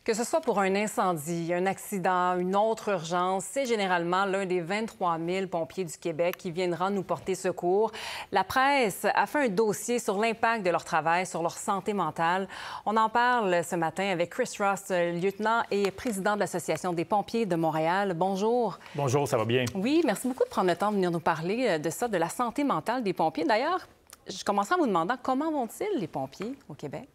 Que ce soit pour un incendie, un accident, une autre urgence, c'est généralement l'un des 23 000 pompiers du Québec qui viendra nous porter secours. La presse a fait un dossier sur l'impact de leur travail sur leur santé mentale. On en parle ce matin avec Chris Ross, lieutenant et président de l'Association des pompiers de Montréal. Bonjour. Bonjour, ça va bien? Oui, merci beaucoup de prendre le temps de venir nous parler de ça, de la santé mentale des pompiers. D'ailleurs, je commencerai en vous demandant comment vont-ils les pompiers au Québec?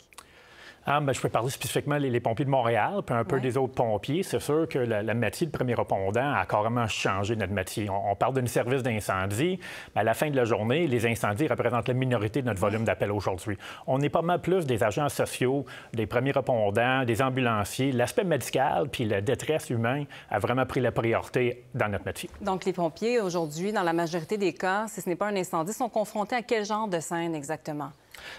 Je peux parler spécifiquement des pompiers de Montréal, puis un peu des autres pompiers. C'est sûr que le métier de premier répondant a carrément changé notre métier. On parle d'un service d'incendie, mais à la fin de la journée, les incendies représentent la minorité de notre volume d'appels aujourd'hui. On est pas mal plus des agents sociaux, des premiers répondants, des ambulanciers. L'aspect médical puis la détresse humaine a vraiment pris la priorité dans notre métier. Donc, les pompiers, aujourd'hui, dans la majorité des cas, si ce n'est pas un incendie, sont confrontés à quel genre de scène exactement?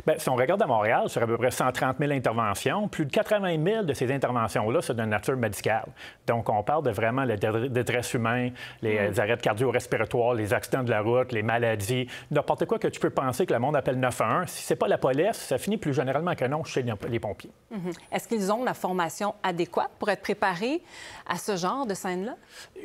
Bien, si on regarde à Montréal, sur à peu près 130 000 interventions, plus de 80 000 de ces interventions-là, c'est de nature médicale. Donc, on parle de vraiment la détresse humaine, les arrêts cardio-respiratoires, les accidents de la route, les maladies, n'importe quoi que tu peux penser que le monde appelle 911. Si c'est pas la police, ça finit plus généralement que non chez les pompiers. Est-ce qu'ils ont la formation adéquate pour être préparés à ce genre de scène-là?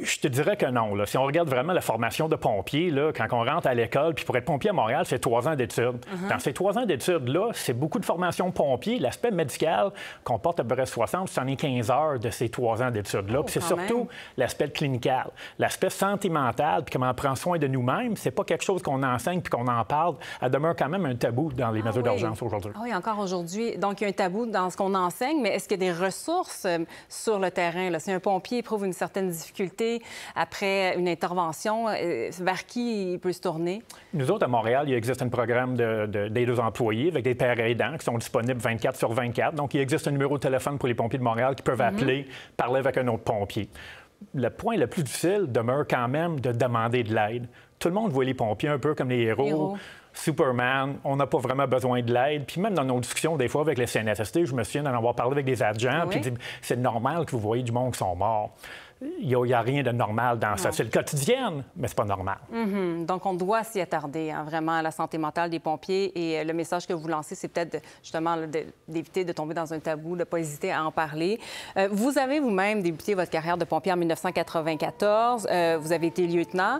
Je te dirais que non. Là. Si on regarde vraiment la formation de pompiers, là, quand on rentre à l'école, puis pour être pompier à Montréal, c'est 3 ans d'études. Dans ces 3 ans d'études-là, c'est beaucoup de formation pompier. L'aspect médical comporte à peu près 75 heures de ces 3 ans d'études-là. Puis c'est surtout l'aspect clinical. L'aspect santé mentale, puis comment on prend soin de nous-mêmes, c'est pas quelque chose qu'on enseigne puis qu'on en parle. Elle demeure quand même un tabou dans les mesures d'urgence aujourd'hui. Ah oui, encore aujourd'hui. Donc, il y a un tabou dans ce qu'on enseigne, mais est-ce qu'il y a des ressources sur le terrain? Là? Si un pompier éprouve une certaine difficulté après une intervention, vers qui il peut se tourner? Nous autres, à Montréal, il existe un programme d'aide aux employés avec des pères aidants qui sont disponibles 24 sur 24. Donc, il existe un numéro de téléphone pour les pompiers de Montréal qui peuvent appeler, parler avec un autre pompier. Le point le plus difficile demeure quand même de demander de l'aide. Tout le monde voit les pompiers un peu comme les héros. Superman, on n'a pas vraiment besoin de l'aide. Puis même dans nos discussions, des fois, avec les CNSST, je me souviens d'en avoir parlé avec des agents, puis c'est normal que vous voyez du monde qui sont morts. Il n'y a rien de normal dans ça. C'est le quotidien, mais c'est pas normal. Donc, on doit s'y attarder, vraiment, à la santé mentale des pompiers. Et le message que vous lancez, c'est peut-être, justement, d'éviter de tomber dans un tabou, de ne pas hésiter à en parler. Vous avez vous-même débuté votre carrière de pompier en 1994. Vous avez été lieutenant.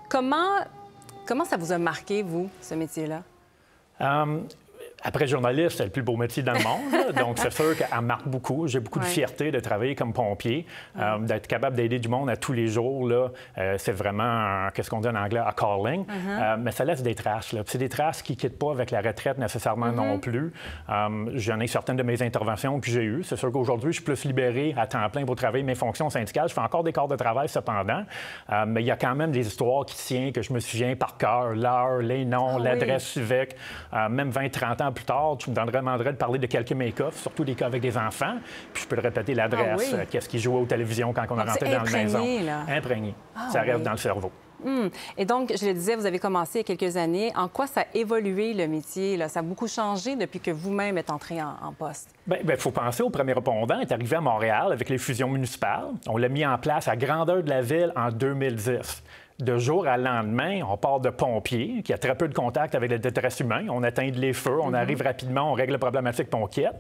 Comment ça vous a marqué, vous, ce métier-là? Après journaliste, c'est le plus beau métier dans le monde. Là. Donc, c'est sûr qu'elle marque beaucoup. J'ai beaucoup de fierté de travailler comme pompier, d'être capable d'aider du monde à tous les jours. Là, c'est vraiment, qu'est-ce qu'on dit en anglais, a calling. Mais ça laisse des traces. C'est des traces qui ne quittent pas avec la retraite nécessairement non plus. J'en ai certaines de mes interventions que j'ai eues. C'est sûr qu'aujourd'hui, je suis plus libéré à temps plein pour travailler mes fonctions syndicales. Je fais encore des corps de travail cependant. Mais il y a quand même des histoires qui tiennent, que je me souviens par cœur, l'heure, les noms, l'adresse civique, même 20-30 ans plus tard, tu me demanderais de parler de quelques make-offs, surtout des cas avec des enfants, puis je peux te répéter l'adresse, qu'est-ce qui jouait aux télévisions quand on est rentré dans la maison. Imprégné. Ça reste dans le cerveau. Et donc, je le disais, vous avez commencé il y a quelques années. En quoi ça a évolué, le métier? Là? Ça a beaucoup changé depuis que vous-même êtes entré en poste. Bien, faut penser au premier répondant. Il est arrivé à Montréal avec les fusions municipales. On l'a mis en place à grandeur de la ville en 2010. De jour à lendemain, on part de pompiers, qui a très peu de contact avec la détresse humaine. On éteint les feux, on arrive rapidement, on règle la problématique, puis on quitte.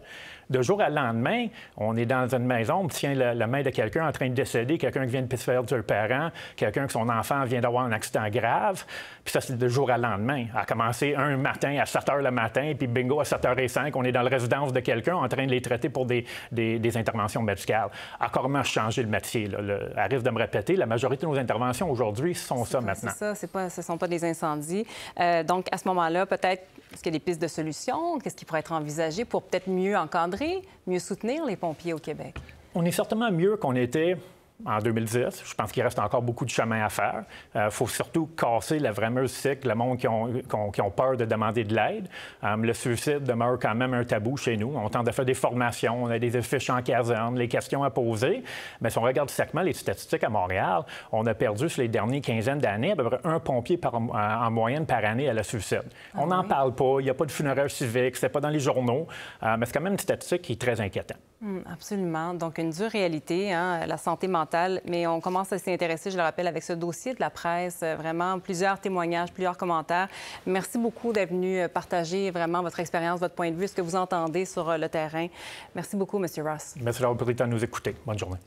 De jour à lendemain, on est dans une maison, on tient la main de quelqu'un en train de décéder, quelqu'un qui vient de faire du parent, quelqu'un que son enfant vient d'avoir un accident grave. Puis ça, c'est de jour à lendemain. A commencé un matin à 7 h le matin, puis bingo, à 7 h 05, on est dans la résidence de quelqu'un en train de les traiter pour des interventions médicales. A carrément changé le métier. Là. Arrive de me répéter, la majorité de nos interventions aujourd'hui sont ça maintenant. C'est ça, ce ne sont pas des incendies. Donc, à ce moment-là, peut-être, est-ce qu'il y a des pistes de solutions? Qu'est-ce qui pourrait être envisagé pour peut-être mieux encadrer, mieux soutenir les pompiers au Québec? On est certainement mieux qu'on était en 2010. Je pense qu'il reste encore beaucoup de chemin à faire. Il faut surtout casser la fameuse cycle, le monde qui ont peur de demander de l'aide. Le suicide demeure quand même un tabou chez nous. On tente de faire des formations, on a des fiches en caserne, les questions à poser. Mais si on regarde sèchement les statistiques à Montréal, on a perdu sur les dernières quinzaines d'années à peu près un pompier en moyenne par année à la suicide. On n'en parle pas, il n'y a pas de funéraire civique, c'est pas dans les journaux, mais c'est quand même une statistique qui est très inquiétante. Absolument. Donc, une dure réalité, hein, la santé mentale. Mais on commence à s'y intéresser, je le rappelle, avec ce dossier de la presse. Vraiment, plusieurs témoignages, plusieurs commentaires. Merci beaucoup d'être venu partager vraiment votre expérience, votre point de vue, ce que vous entendez sur le terrain. Merci beaucoup, M. Ross. Merci d'avoir pris le temps de nous écouter. Bonne journée.